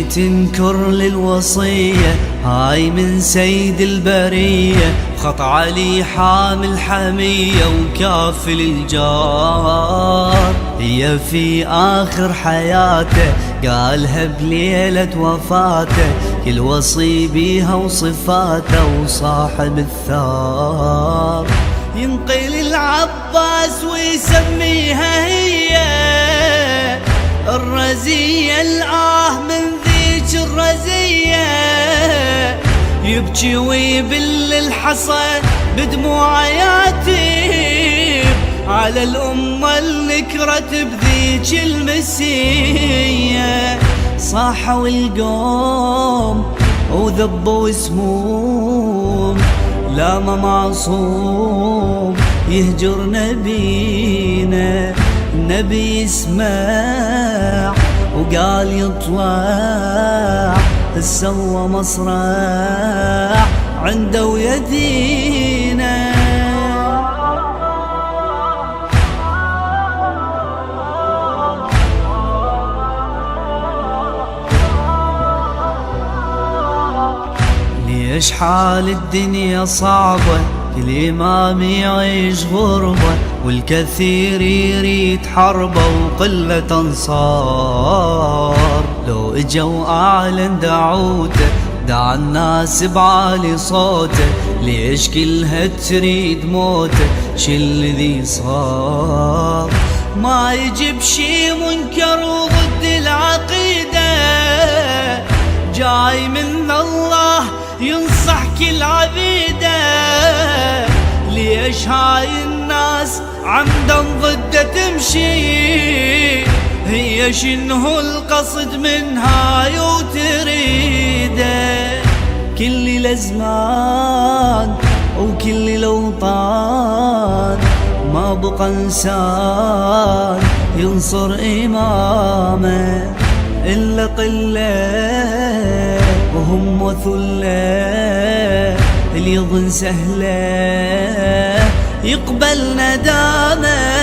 اللي تنكر للوصية هاي من سيد البرية، خط علي حامل حمية وكافل الجار. هي في آخر حياته قالها بليلة وفاته، كل وصي بيها وصفاته وصاحب الثار. ينقل العباس ويسميها هي الرزية، الآه من ذيك الرزية. يبكي ويبل الحصى بدموع يتيم على الأمة اللي كرت بذيك المسية. صاحوا القوم وذبوا سموم، لا ما معصوم يهجر نبينا. النبي يسمع وقال يطلع، سوى مصرع عنده ويدينا. ليش حال الدنيا صعبة، كل إمام يعيش غربة، والكثير يريد حربة وقلة أنصار. لو اجوا أعلن دعوته دعا الناس بعالي صوته، ليش كلها تريد موته شي الذي صار. ما يجيب شي منكر وضد العقيدة، جاي من الله ينصح كل عبيده. ليش هاي الناس عمدا ضده تمشي، هي شنو القصد من هاي وتريده. كل الازمان وكل الاوطان ما بقى انسان ينصر امامه الا قله وهم وثله. اللي يظن سهله يقبل ندامه.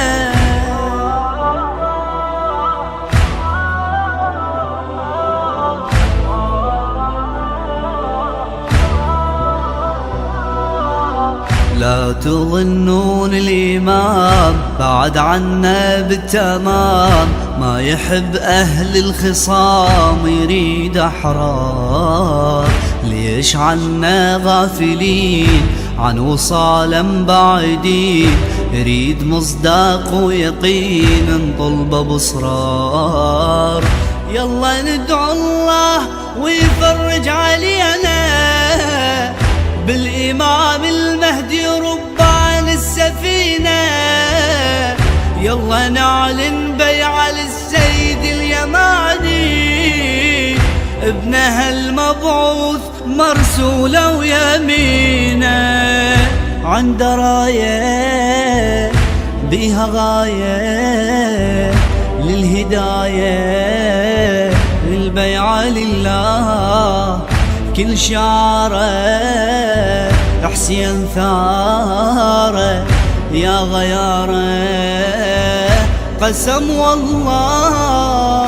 لا تظنون الإمام بعد عنا بالتمام، ما يحب أهل الخصام يريد أحرار. ليش عنا غافلين عن وصالا بعيدين، يريد مصداق ويقين نطلبه بصرار. يلا ندعو الله ويفرج علينا بالإمام المهدي ربان السفينة. يلا نعلن بيعة للسيد اليماني، ابنها المبعوث مرسولة ويمينه. عند راية بيها غاية للهداية، للبيعة لله كل شعره حسين ثاره. يا غياره قسم والله